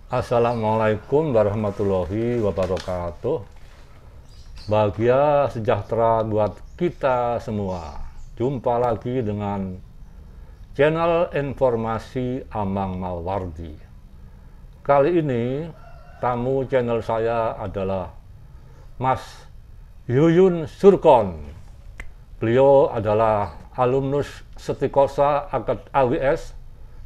Assalamualaikum warahmatullahi wabarakatuh. Bahagia sejahtera buat kita semua. Jumpa lagi dengan channel informasi Amang Mawardi. Kali ini tamu channel saya adalah Mas Yuyun Surkon. Beliau adalah alumnus Setikosa AWS.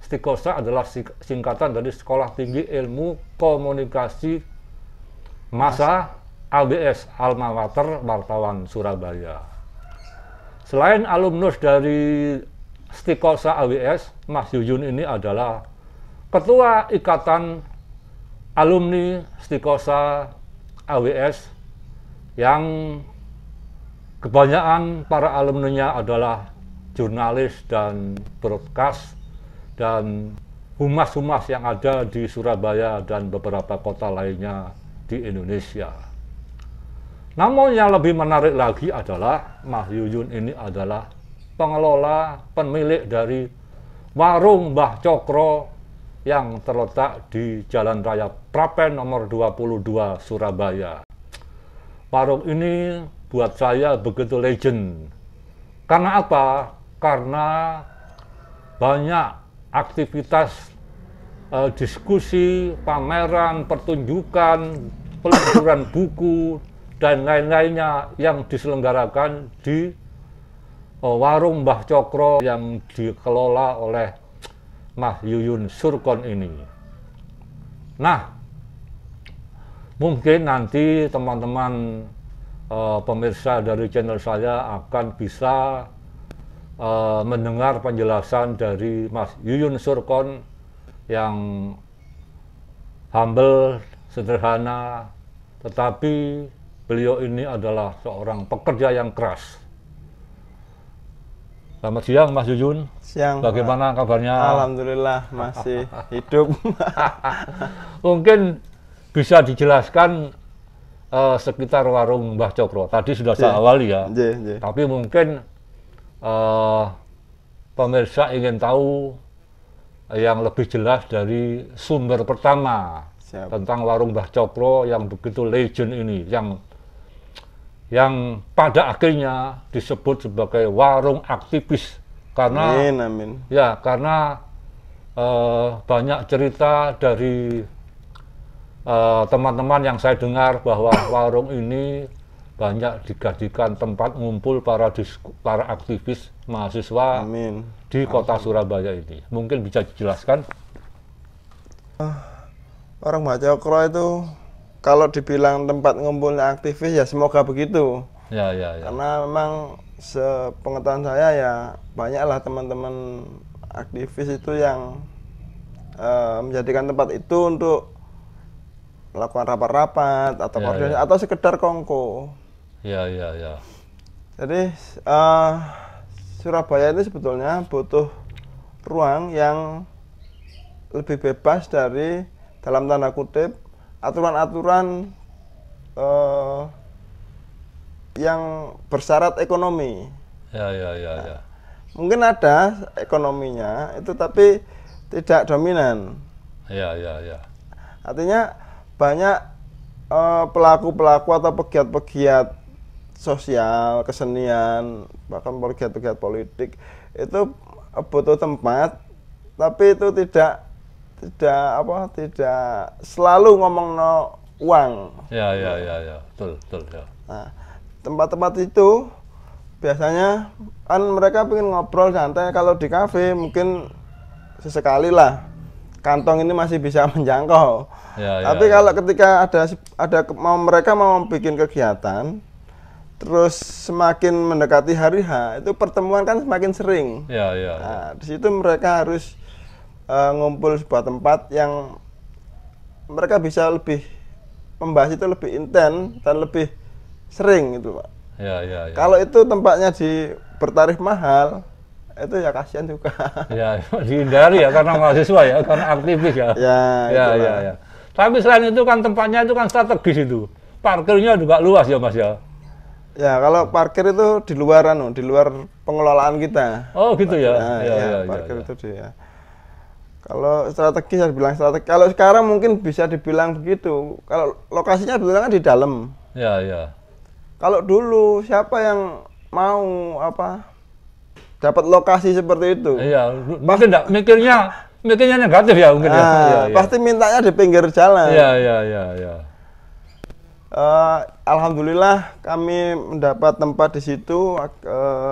Setikosa adalah singkatan dari Sekolah Tinggi Ilmu Komunikasi Massa AWS, Alma Mater Wartawan Surabaya. Selain alumnus dari Setikosa AWS, Mas Yuyun ini adalah Ketua Ikatan Alumni Setikosa AWS yang kebanyakan para alumninya adalah jurnalis dan broadcast dan humas-humas yang ada di Surabaya dan beberapa kota lainnya di Indonesia. Namun yang lebih menarik lagi adalah Mas Yuyun ini adalah pengelola, pemilik dari Warung Mbah Cokro yang terletak di Jalan Raya Prapen nomor 22 Surabaya. Warung ini buat saya begitu legend. Karena apa? Karena banyak aktivitas diskusi, pameran, pertunjukan, peluncuran buku, dan lain-lainnya yang diselenggarakan di Warung Mbah Cokro yang dikelola oleh Mas Yuyun Surkon ini. Nah, mungkin nanti teman-teman pemirsa dari channel saya akan bisa mendengar penjelasan dari Mas Yuyun Surkon yang humble, sederhana, tetapi beliau ini adalah seorang pekerja yang keras. Selamat siang Mas Yuyun. Siang. Bagaimana kabarnya? Alhamdulillah masih hidup. Mungkin bisa dijelaskan sekitar Warung Mbah Cokro. Tadi sudah saya awali ya. Tapi mungkin pemirsa ingin tahu yang lebih jelas dari sumber pertama. Siap. Tentang Warung Mbah Cokro yang begitu legend ini, yang pada akhirnya disebut sebagai warung aktivis karena amin. Ya, karena banyak cerita dari teman-teman yang saya dengar bahwa warung ini banyak dijadikan tempat ngumpul para aktivis mahasiswa di kota Surabaya ini. Mungkin bisa dijelaskan? Warung Mbah Cokro itu kalau dibilang tempat ngumpulnya aktivis ya semoga begitu. Ya. Karena memang sepengetahuan saya ya banyaklah teman-teman aktivis itu yang menjadikan tempat itu untuk melakukan rapat-rapat atau koordinasi atau sekedar kongko. Ya. Jadi Surabaya ini sebetulnya butuh ruang yang lebih bebas dari dalam tanda kutip aturan-aturan yang bersyarat ekonomi. Ya. Mungkin ada ekonominya itu tapi tidak dominan. Ya. Artinya banyak pelaku-pelaku atau pegiat-pegiat sosial, kesenian, bahkan pegiat-pegiat politik itu butuh tempat, tapi itu tidak selalu ngomong uang. Ya. Betul ya. Nah, tempat-tempat itu biasanya kan mereka pengen ngobrol santai. Kalau di kafe mungkin sesekali lah kantong ini masih bisa menjangkau. Tapi kalau ketika mereka mau bikin kegiatan, terus semakin mendekati hari H, itu pertemuan kan semakin sering. Nah, di situ mereka harus ngumpul sebuah tempat yang mereka bisa lebih membahas itu lebih intens dan lebih sering itu, Pak. Kalau itu tempatnya bertarif mahal, itu ya kasihan juga. Ya, dihindari ya karena mahasiswa ya, karena aktivis ya. Ya. Tapi selain itu kan tempatnya itu kan strategis itu. Parkirnya juga luas ya, Mas ya. Ya, kalau parkir itu di luar pengelolaan kita. Oh, gitu ya. Parkir itu dia. Kalau strategi saya bilang strategi. Kalau sekarang mungkin bisa dibilang begitu. Kalau lokasinya sebetulnya kan di dalam. Ya, ya. Kalau dulu siapa yang mau dapat lokasi seperti itu? Iya, mungkin enggak mikirnya negatif ya mungkin ya. Iya, iya. Pasti mintanya di pinggir jalan. Iya, iya, iya, iya. Alhamdulillah kami mendapat tempat di situ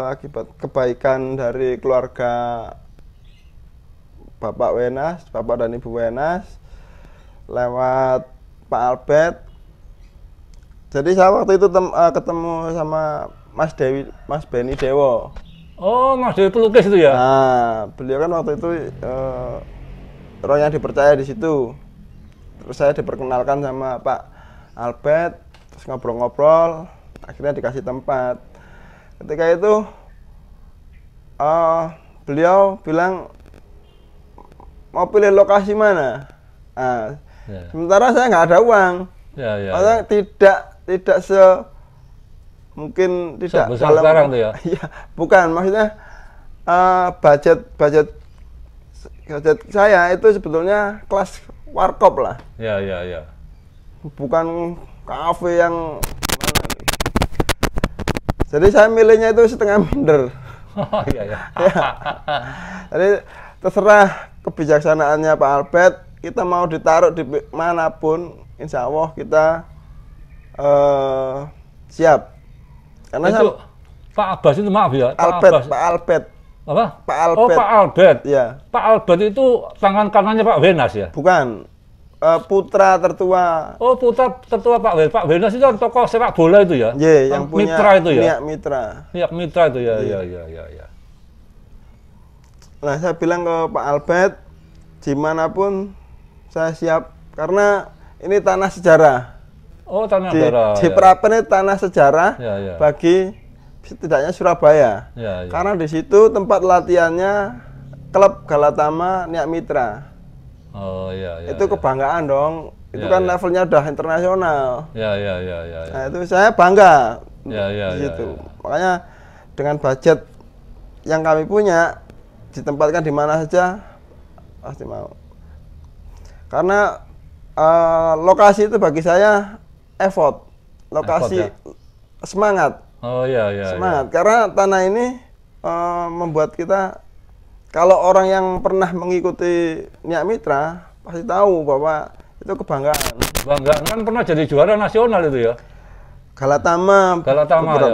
akibat kebaikan dari keluarga Bapak Wenas, Bapak dan Ibu Wenas, lewat Pak Albert. Jadi saya waktu itu ketemu sama Mas Beni Dewo. Oh, Mas Dewi pelukis itu ya? Nah, beliau kan waktu itu orang yang dipercaya di situ. Terus saya diperkenalkan sama Pak Albert, terus ngobrol-ngobrol, akhirnya dikasih tempat. Ketika itu beliau bilang mau pilih lokasi mana. Nah, sementara saya nggak ada uang. Ya, ya, Maksudnya tidak mungkin tidak sebesar sekarang tuh ya. Iya, bukan, maksudnya budget saya itu sebetulnya kelas warkop lah. Ya, ya, ya. Bukan kafe yang mana. Jadi saya milihnya itu setengah minder. Oh, iya, ya. Ya. Jadi terserah kebijaksanaannya Pak Albert, kita mau ditaruh di manapun, insya Allah kita siap. Karena itu Pak Abbas itu maaf ya. Pak Albert. Apa? Pak Albert. Oh, Pak Albert. Ya. Pak Albert itu tangan kanannya Pak Wenas ya? Bukan. Putra tertua. Oh, putra tertua Pak Wenas. Pak Wenas itu tokoh sepak bola itu ya? Iya, yang punya Mitra itu ya? Niat Mitra. Niat Mitra itu ya, ya, ya, ya, ya. Nah, saya bilang ke Pak Albert, dimanapun saya siap, karena ini tanah sejarah. Oh, tanah sejarah. Di Prapen ini tanah sejarah ya, ya. bagi setidaknya Surabaya. Ya, ya. Karena di situ tempat latihannya klub Galatama Niat Mitra. Oh, iya, ya. Itu kebanggaan dong. Itu Ya, kan ya. levelnya udah internasional. Ya, ya, ya, ya, ya. Nah, itu saya bangga Ya, ya, di ya, situ. ya. Makanya dengan budget yang kami punya, ditempatkan di mana saja pasti mau. Karena lokasi itu bagi saya effort, lokasi Effort, ya? semangat. Oh, iya, iya. Semangat, karena tanah ini membuat kita, kalau orang yang pernah mengikuti Niat Mitra pasti tahu bahwa itu kebanggaan. Bangga kan pernah jadi juara nasional itu ya? Galatama,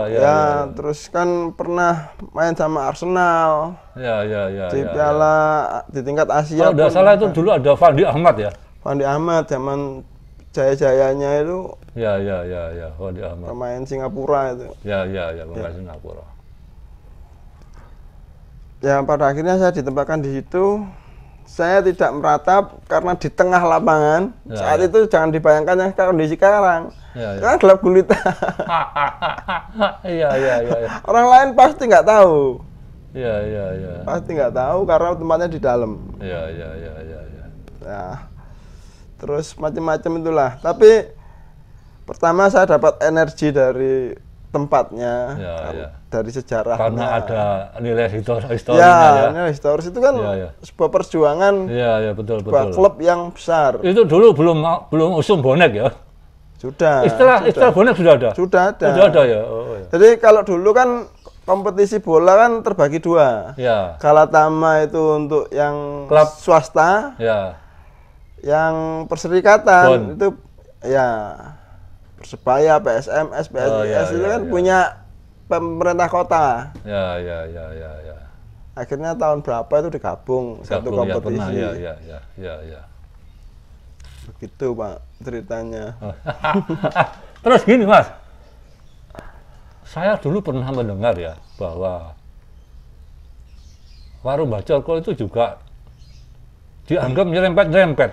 ya. Terus kan pernah main sama Arsenal. Ya, ya, ya. Di ya, piala di tingkat Asia. Kalau tidak salah itu dulu ada Fandi Ahmad ya? Fandi Ahmad zaman jaya-jayanya itu. Ya, ya, ya, ya. Fandi Ahmad. Pemain Singapura itu. Ya, ya, ya. Pemain Singapura. Ya, pada akhirnya saya ditempatkan di situ. Saya tidak meratap karena di tengah lapangan. Ya, Saat ya. itu jangan dibayangkan yang kondisi sekarang. Ya, ya. Karena gelap gulita. Iya, iya, iya. Ya. Orang lain pasti nggak tahu. Iya, iya, iya. Pasti nggak tahu karena tempatnya di dalam. Iya, iya, iya, iya. Ya. Nah, terus macam-macam itulah. Tapi pertama saya dapat energi dari tempatnya, Ya, ya. dari sejarahnya. Karena ada nilai historinya Ya, ya. nilai historis itu kan Ya, ya. sebuah perjuangan, Iya, ya, betul, sebuah betul. klub yang besar. Itu dulu belum usum bonek ya? Sudah. Istilah bonek sudah ada? Sudah ada. Sudah ada ya? Oh, ya. Jadi kalau dulu kan kompetisi bola kan terbagi dua. Ya, Galatama itu untuk yang Klub. swasta, ya. yang perserikatan Bon. itu ya Persebaya, PSMS, PSIS Oh, ya, itu ya, kan ya. punya pemerintah kota. Ya, ya, ya, ya, ya. Akhirnya tahun berapa itu digabung satu Gabung, ya, kompetisi. pernah, ya, ya, ya, ya, ya. Begitu Pak ceritanya. Terus gini Mas, saya dulu pernah mendengar ya bahwa warung Bacalko itu juga dianggap nyerempet-nyerempet,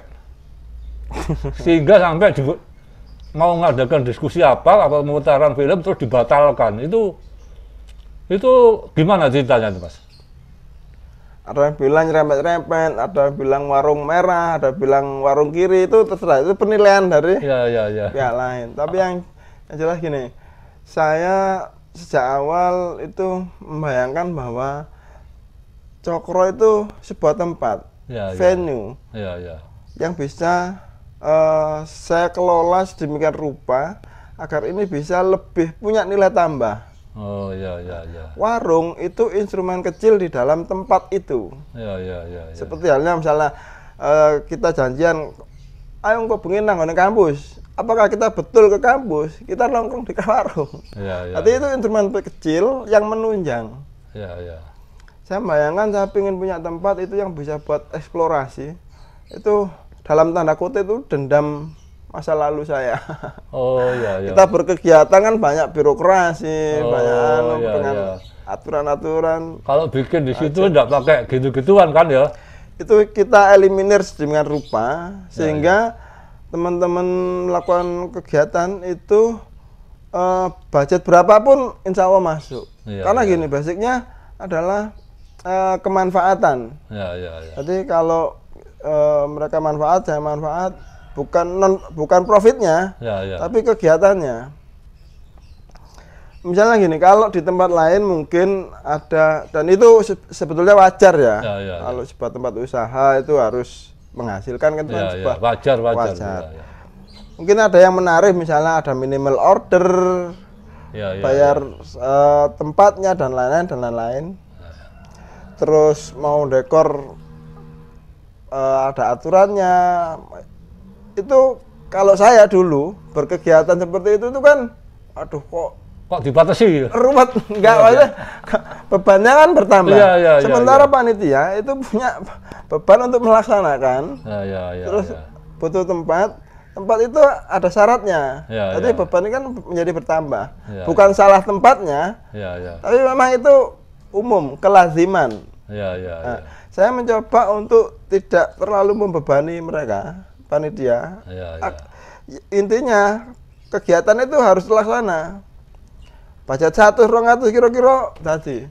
sehingga sampai mau ngadakan diskusi apa pemutaran film terus dibatalkan. Itu gimana ceritanya Mas? Ada yang bilang nyerempet-nyerempet, ada yang bilang warung merah, ada yang bilang warung kiri, itu terserah, itu penilaian dari Ya, ya, ya. pihak lain. Tapi yang jelas gini, saya sejak awal itu membayangkan bahwa Cokro itu sebuah tempat venue yang bisa saya kelola sedemikian rupa agar ini bisa lebih punya nilai tambah. Oh ya. Warung itu instrumen kecil di dalam tempat itu. Seperti halnya misalnya kita janjian, ayo kok bengi nang ngene kampus. Apakah kita betul ke kampus? Kita nongkrong di warung. Artinya itu instrumen kecil yang menunjang. Saya bayangkan saya ingin punya tempat itu yang bisa buat eksplorasi. Itu dalam tanda kutip itu dendam masa lalu saya. Kita berkegiatan kan banyak birokrasi, banyak dengan aturan-aturan. Kalau bikin di situ enggak pakai gitu-gituan kan ya? Itu kita eliminir sedemikian rupa sehingga teman-teman melakukan kegiatan itu budget berapapun insya Allah masuk. Karena gini, basicnya adalah kemanfaatan. Jadi kalau mereka manfaat, saya manfaat, bukan profitnya, tapi kegiatannya. Misalnya gini, kalau di tempat lain mungkin ada, dan itu sebetulnya wajar ya. Kalau sebuah tempat usaha itu harus menghasilkan kan wajar. Mungkin ada yang menarik, misalnya ada minimal order, bayar tempatnya dan lain-lain. Terus mau dekor ada aturannya. Itu kalau saya dulu berkegiatan seperti itu kan, aduh kok dibatasi? Ruwet, enggak bebannya kan bertambah. Sementara panitia itu punya beban untuk melaksanakan. Terus butuh tempat itu ada syaratnya. Jadi beban ini kan menjadi bertambah. Bukan salah tempatnya, tapi memang itu umum, kelaziman. Saya mencoba untuk tidak terlalu membebani mereka, panitia. Intinya kegiatan itu harus terlaksana. Budget 100-200 kira-kira tadi.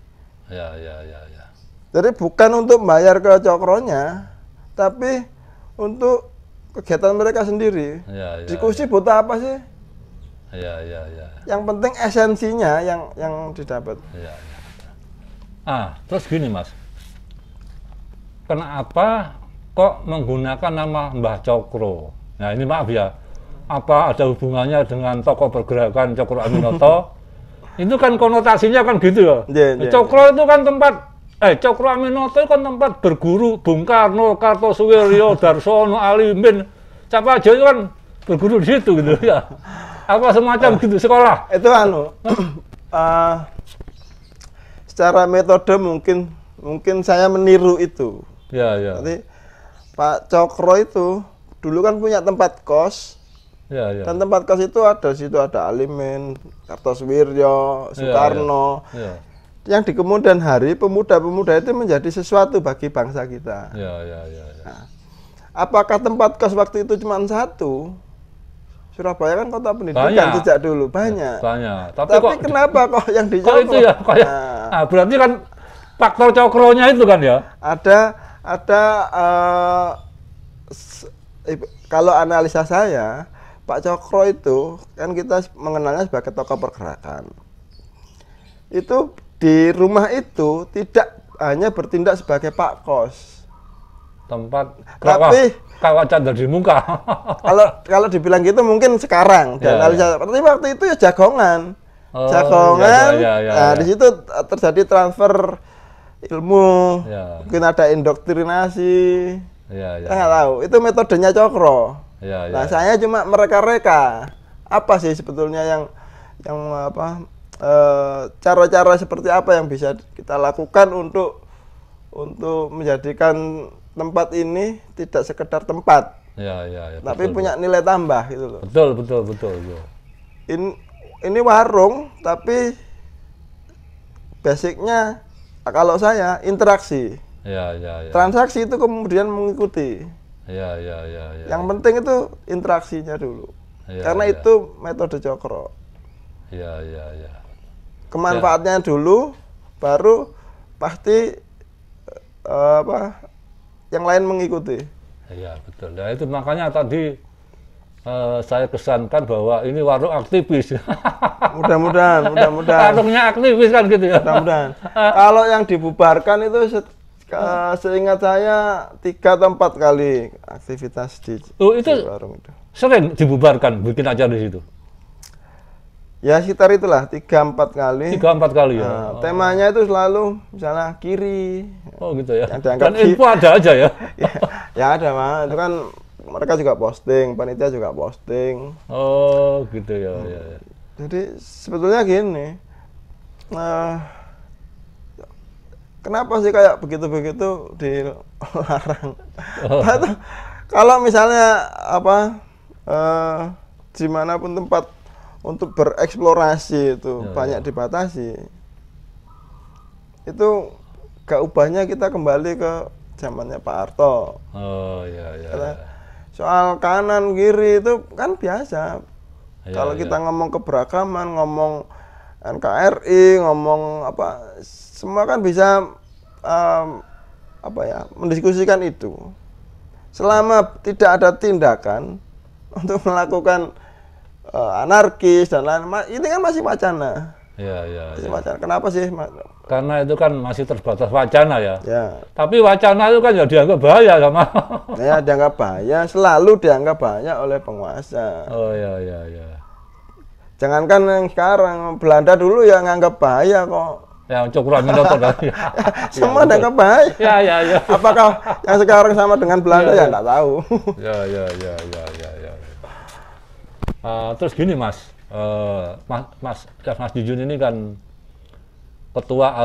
Jadi bukan untuk bayar ke cokronya, tapi untuk kegiatan mereka sendiri. Diskusi butuh apa sih? Yang penting esensinya yang didapat. Terus gini Mas, kenapa kok menggunakan nama Mbah Cokro? Nah ini maaf ya, apa ada hubungannya dengan tokoh pergerakan Cokro Aminoto? Itu kan konotasinya kan gitu ya. Cokro itu kan tempat, Cokro Aminoto itu kan tempat berguru Bung Karno, Kartosuwiryo, Darsono, Alimin, siapa aja itu kan berguru di situ gitu ya. Apa semacam gitu sekolah? Itu secara metode mungkin saya meniru itu. Jadi Pak Cokro itu dulu kan punya tempat kos. Dan tempat kos itu ada Alimin, Kartosuwiryo, Soekarno. Yang di kemudian hari pemuda-pemuda itu menjadi sesuatu bagi bangsa kita. Nah, apakah tempat kos waktu itu cuma satu? Surabaya kan kota pendidikan sejak dulu banyak. Tapi kenapa kok yang di Cokro? Itu ya, berarti kan faktor Cokronya itu kan ya? Ada kalau analisa saya, Pak Cokro itu kan kita mengenalnya sebagai tokoh pergerakan. Itu di rumah itu tidak hanya bertindak sebagai Pak Kos. Tempat tapi kawat candar di muka. kalau dibilang gitu mungkin sekarang dianalisa. Tapi waktu itu ya jagongan. Nah, di situ terjadi transfer ilmu. Mungkin ada indoktrinasi. Saya nggak tahu. Itu metodenya Cokro. Nah, saya cuma mereka-reka apa sih sebetulnya yang cara-cara seperti apa yang bisa kita lakukan untuk menjadikan tempat ini tidak sekedar tempat, tapi punya nilai tambah gitu loh. Betul. Ini warung, tapi basicnya kalau saya interaksi, transaksi itu kemudian mengikuti. Yang penting itu interaksinya dulu, karena itu metode Cokro. Kemanfaatnya dulu, baru pasti yang lain mengikuti. Betul. Nah itu makanya tadi saya kesankan bahwa ini warung aktivis. Mudah-mudahan. Warungnya aktivis kan gitu ya. Mudah-mudahan. Kalau yang dibubarkan itu Seingat saya 3 atau 4 kali aktivitas di warung itu. Sering dibubarkan bikin acara di situ? Ya sekitar itulah 3-4 kali. 3-4 kali ya. Nah, temanya itu selalu misalnya kiri. Oh gitu ya. Dan info ada aja ya. Ya ada Mas. Itu kan mereka juga posting, panitia juga posting. Oh gitu ya. Ya. Jadi sebetulnya gini. Kenapa sih kayak begitu-begitu dilarang? Kalau misalnya dimanapun tempat untuk bereksplorasi itu banyak dibatasi, itu gak ubahnya kita kembali ke zamannya Pak Harto. Oh iya. Soal kanan kiri itu kan biasa. Kalau kita ngomong keberagaman, ngomong NKRI, ngomong semua kan bisa mendiskusikan itu. Selama tidak ada tindakan untuk melakukan anarkis dan lain-lain, ini kan masih wacana. Wacana. Kenapa sih? Karena itu kan masih terbatas wacana ya. Tapi wacana itu kan ya dianggap bahaya sama. Ya dianggap bahaya, selalu dianggap bahaya oleh penguasa. Oh iya. Jangankan yang sekarang, Belanda dulu ya nganggap bahaya kok. Ya cokro minotor kan. Semua dianggap bahaya. Ya. Apakah yang sekarang sama dengan Belanda ya nggak tahu. Ya. Terus gini Mas Jujun ini kan ketua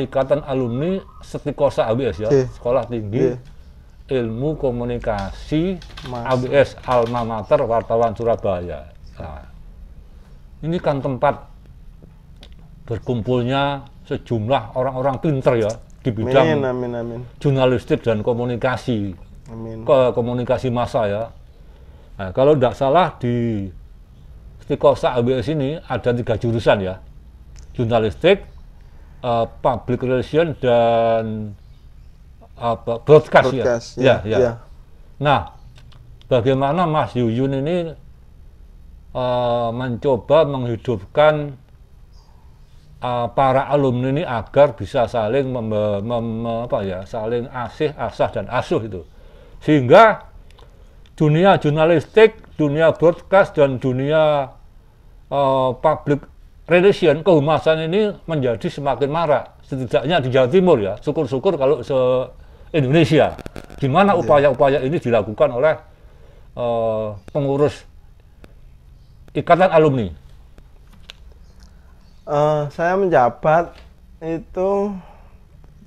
ikatan alumni Setikosa ABS ya, Sekolah Tinggi Ilmu Komunikasi ABS Alma Mater Wartawan Surabaya. Nah, ini kan tempat berkumpulnya sejumlah orang-orang pinter ya di bidang jurnalistik dan komunikasi. Komunikasi massa ya. Nah, kalau tidak salah di Setikosa ABS ini ada 3 jurusan ya, jurnalistik, public relation dan broadcast ya. Nah, bagaimana Mas Yuyun ini mencoba menghidupkan para alumni ini agar bisa saling saling asah dan asuh itu, sehingga dunia jurnalistik, dunia broadcast dan dunia public relation kehumasan ini menjadi semakin marak, setidaknya di Jawa Timur ya. Syukur-syukur kalau se-Indonesia, di mana upaya-upaya ini dilakukan oleh pengurus ikatan alumni. Saya menjabat itu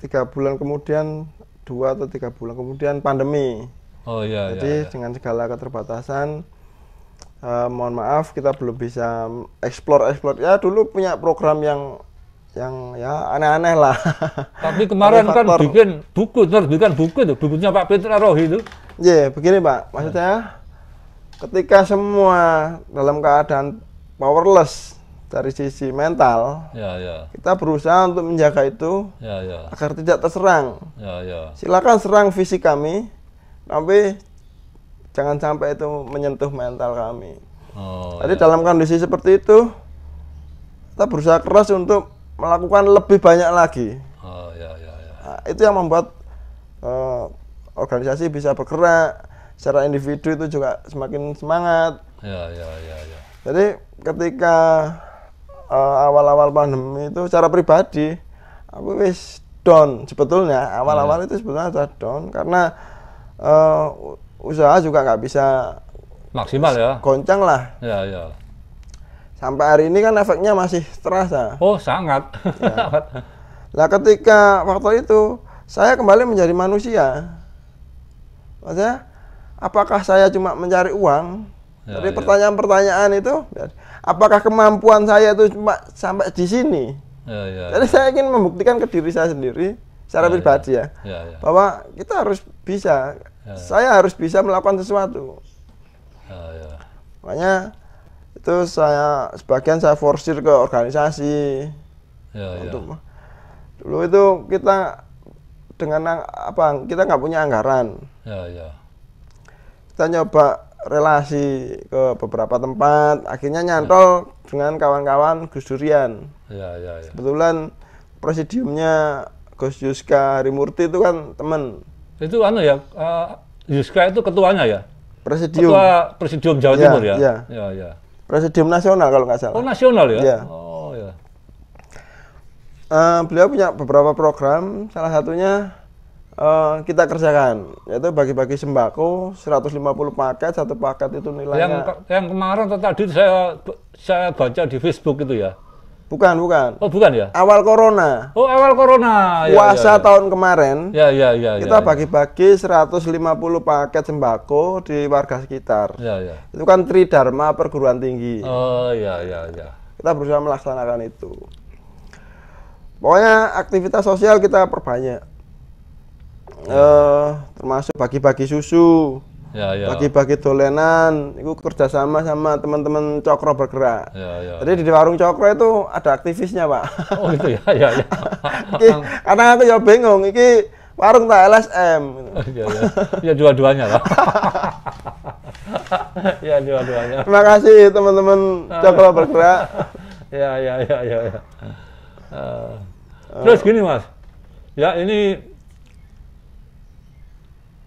3 bulan kemudian, 2 atau 3 bulan kemudian pandemi. Jadi dengan segala keterbatasan, mohon maaf kita belum bisa explore ya. Dulu punya program yang ya aneh-aneh lah. Tapi kemarin kan bikin buku, terbitkan buku itu, bukunya Pak Petra Rohi itu. Begini Pak, maksudnya ketika semua dalam keadaan powerless dari sisi mental, kita berusaha untuk menjaga itu agar tidak terserang. Silakan serang fisik kami, tapi jangan sampai itu menyentuh mental kami. Jadi dalam kondisi seperti itu, kita berusaha keras untuk melakukan lebih banyak lagi. Nah, itu yang membuat organisasi bisa bergerak, secara individu itu juga semakin semangat. Jadi ketika awal-awal pandemi itu secara pribadi aku wis down sebetulnya. Awal-awal itu sebetulnya sudah down karena usaha juga nggak bisa maksimal ya, goncang lah. Sampai hari ini kan efeknya masih terasa. Oh sangat. Nah ketika waktu itu saya kembali menjadi manusia. Maksudnya apakah saya cuma mencari uang? Jadi pertanyaan-pertanyaan itu, apakah kemampuan saya itu cuma sampai di sini? Jadi saya ingin membuktikan ke diri saya sendiri secara pribadi bahwa kita harus bisa. Saya harus bisa melakukan sesuatu. Makanya itu sebagian saya forsir ke organisasi. Dulu itu kita dengan kita nggak punya anggaran. Kita nyoba relasi ke beberapa tempat, akhirnya nyantol dengan kawan-kawan Gus Durian. Kebetulan presidiumnya Gus Yuska Harimurti itu kan teman. Itu anu ya, Yuska itu ketuanya ya? Presidium. Ketua Presidium Jawa Ya, Timur ya? ya. Ya, ya. Presidium nasional kalau nggak salah. Oh, nasional ya? Ya. Oh, ya. Beliau punya beberapa program, salah satunya kita kerjakan, yaitu bagi-bagi sembako 150 paket, satu paket itu nilainya. Yang kemarin atau tadi saya baca di Facebook itu ya? Bukan. Oh, bukan ya? Awal corona. Oh, awal corona. Puasa tahun kemarin. Ya. Kita bagi-bagi 150 paket sembako di warga sekitar. Ya. Itu kan Tridharma perguruan tinggi. Oh, ya. Kita berusaha melaksanakan itu. Pokoknya aktivitas sosial kita perbanyak. Termasuk bagi-bagi susu, Ya. bagi-bagi dolenan, itu kerjasama sama teman-teman Cokro Bergerak. Ya. Jadi di warung Cokro itu ada aktivisnya, Pak. Oh, gitu ya. Karena aku ya bingung, ini warung tak LSM. Ya. Ya, dua-duanya lah. Ya, dua-duanya. Terima kasih teman-teman Cokro Bergerak. Ya. Terus gini, Mas. Ya, ini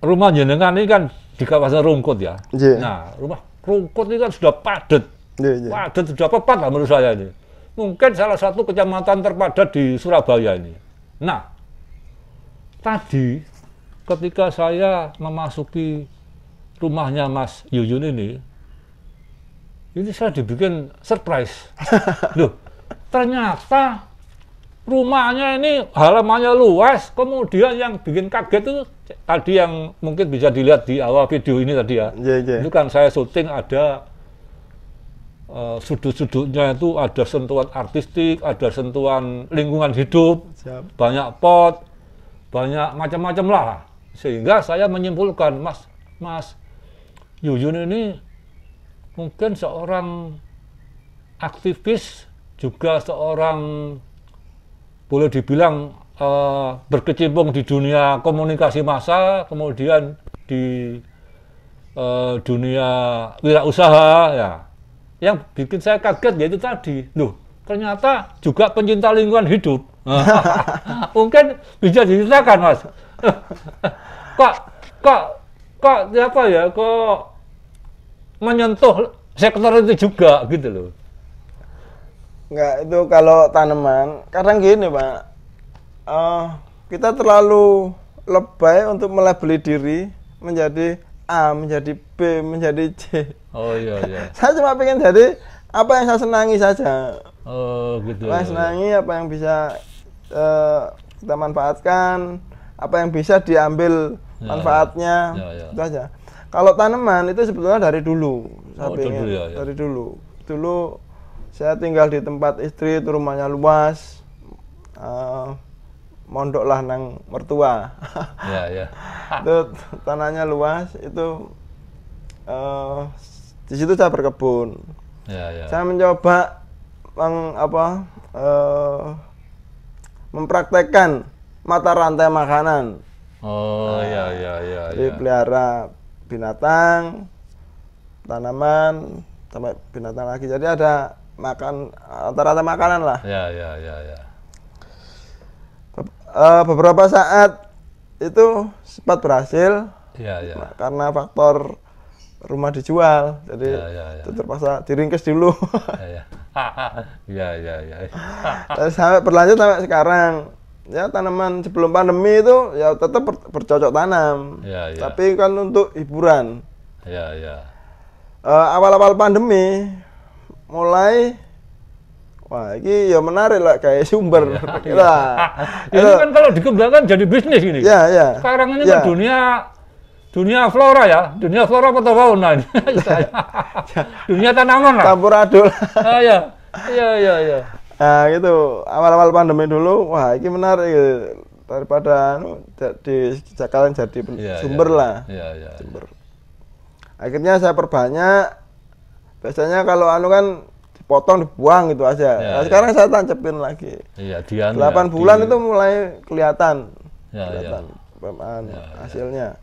rumah jenengan ini kan di kawasan Rungkut ya. Yeah. Nah, rumah Rungkut ini kan sudah padat. Yeah. Padat sudah padat lah menurut saya ini. Mungkin salah satu kecamatan terpadat di Surabaya ini. Nah, tadi ketika saya memasuki rumahnya Mas Yuyun ini saya dibikin surprise. Loh, ternyata rumahnya ini halamannya luas, kemudian yang bikin kaget itu tadi yang mungkin bisa dilihat di awal video ini tadi ya. Yeah. Itu kan saya syuting ada sudut-sudutnya itu ada sentuhan artistik, ada sentuhan lingkungan hidup, Siap. banyak pot, banyak macam-macam lah. Sehingga saya menyimpulkan Mas Yuyun ini mungkin seorang aktivis, juga seorang boleh dibilang berkecimpung di dunia komunikasi massa, kemudian di dunia wirausaha ya. Yang bikin saya kaget yaitu tadi, loh ternyata juga pencinta lingkungan hidup. Mungkin bisa diceritakan, Mas. kok apa ya, kok menyentuh sektor itu juga gitu loh. Enggak, itu kalau tanaman, kadang gini Pak, kita terlalu lebay untuk melabeli diri menjadi A, menjadi B, menjadi C. Oh iya. Saya cuma pengen jadi apa yang saya senangi saja. Oh gitu. Apa yang senangi, apa yang bisa kita manfaatkan, apa yang bisa diambil manfaatnya, itu aja. Kalau tanaman itu sebetulnya dari dulu, saya pengen dari dulu. Dulu saya tinggal di tempat istri, itu rumahnya luas, mondok lah nang mertua. Ya. Itu tanahnya luas, itu di situ saya berkebun. Ya. Saya mencoba mempraktekkan mata rantai makanan. Oh ya. Jadi pelihara binatang, tanaman, sampai binatang lagi. Jadi ada makan rata-rata makanan lah. Ya. Beberapa saat itu sempat berhasil. Ya. Karena faktor rumah dijual, jadi itu terpaksa diringkes dulu. Ya. Sampai berlanjut sampai sekarang. Ya tanaman sebelum pandemi itu ya tetap bercocok tanam. Ya. Tapi kan untuk hiburan. Ya. Awal-awal pandemi mulai, wah ini ya menarik lah kayak sumber. Ini kan kalau dikembangkan jadi bisnis ini. Ya. Sekarang ini kan dunia flora ya, dunia flora atau fauna ini. Dunia tanaman lah. Campur aduk. Iya. Nah gitu, awal-awal pandemi dulu, wah ini menarik gitu. Daripada kalian jadi sumber lah. Iya. Sumber. Akhirnya saya perbanyak. Biasanya kalau kan dipotong dibuang gitu aja. Sekarang saya tancepin lagi. Iya, 8 bulan itu mulai kelihatan. Kelihatan hasilnya.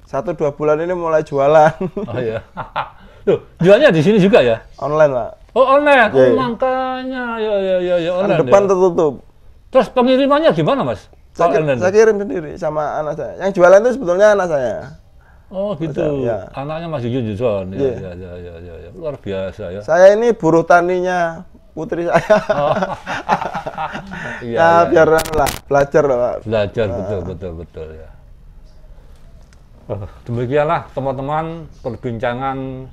1-2 bulan ini mulai jualan. Oh iya. Tuh, jualnya di sini juga ya? Online, Pak. Oh, online. Yeah. Oh, makanya. Ya, online. Depan tertutup. Terus pengirimannya gimana, Mas? Saya kirim sendiri sama anak saya. Yang jualan itu sebetulnya anak saya. Oh gitu. Ya. Anaknya Mas Yuyun. Iya. Ya. Luar biasa ya. Saya ini buruh taninya putri saya. Oh. Iya, biar lah belajar loh, Pak. Belajar betul ya. Demikianlah teman-teman perbincangan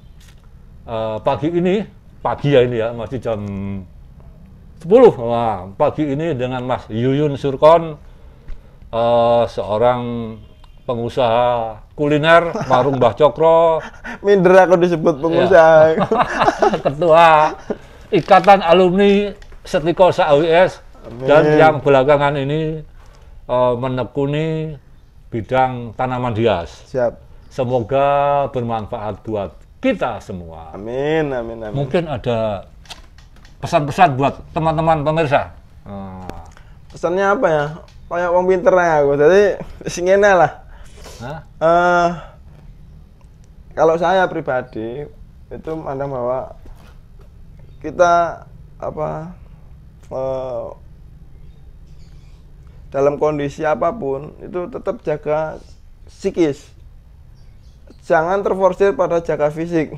pagi ini. Pagi ya ini ya, masih jam 10. Nah, pagi ini dengan Mas Yuyun Surkon, seorang pengusaha kuliner warung Mbah Cokro. Minder aku disebut pengusaha. Ya. Ketua Ikatan Alumni Setikosa AWS. Dan yang belakangan ini menekuni bidang tanaman hias. Siap. Semoga bermanfaat buat kita semua. Amin. Mungkin ada pesan-pesan buat teman-teman pemirsa. Pesannya apa ya? Kayak wong pinter ya aku. Jadi singene lah. Kalau saya pribadi itu mandang bahwa kita dalam kondisi apapun itu tetap jaga psikis, jangan terforsir pada jaga fisik.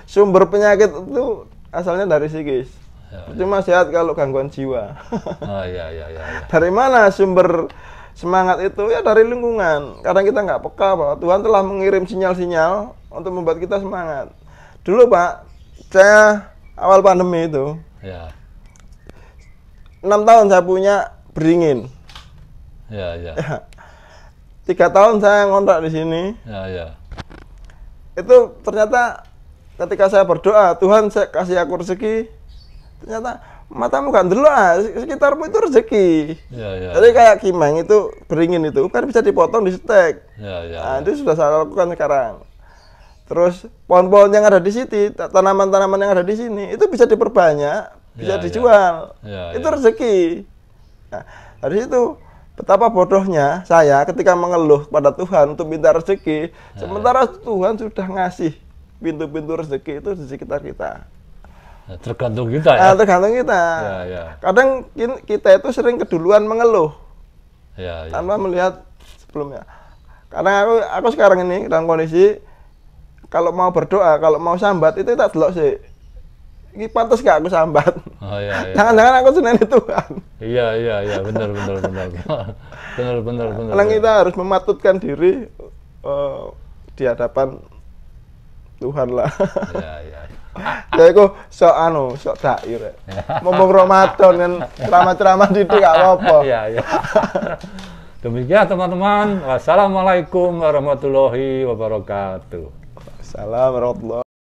Sumber penyakit itu asalnya dari psikis. Cuma sehat kalau gangguan jiwa. Dari mana sumber semangat itu? Ya dari lingkungan. Kadang kita nggak peka bahwa Tuhan telah mengirim sinyal-sinyal untuk membuat kita semangat. Dulu Pak, saya awal pandemi itu, 6 tahun saya punya beringin. 3 tahun saya ngontrak di sini. Itu ternyata ketika saya berdoa, Tuhan saya kasih aku rezeki, ternyata matamu kan dulu sekitarmu itu rezeki. Jadi kayak kimeng itu beringin itu kan bisa dipotong di stek. Nah, itu sudah saya lakukan sekarang. Terus pohon-pohon yang ada di sini, tanaman-tanaman yang ada di sini itu bisa diperbanyak, bisa dijual. Itu rezeki. Nah, dari situ betapa bodohnya saya ketika mengeluh pada Tuhan untuk minta rezeki, sementara Tuhan sudah ngasih pintu-pintu rezeki itu di sekitar kita. Tergantung kita ya. Tergantung kita. Kadang kita itu sering keduluan mengeluh tanpa melihat sebelumnya. Kadang aku sekarang ini dalam kondisi kalau mau berdoa, kalau mau sambat itu tak delok sih. Ini pantas gak aku sambat? Jangan-jangan aku seneni Tuhan. Iya, benar. Karena kita harus mematutkan diri di hadapan Tuhan lah. Ya iku sok dair. Ngomong Ramadan kan ceramah-ceramah didik gak apa-apa. Demikian teman-teman. Wassalamualaikum warahmatullahi wabarakatuh. Assalamualaikum warahmatullahi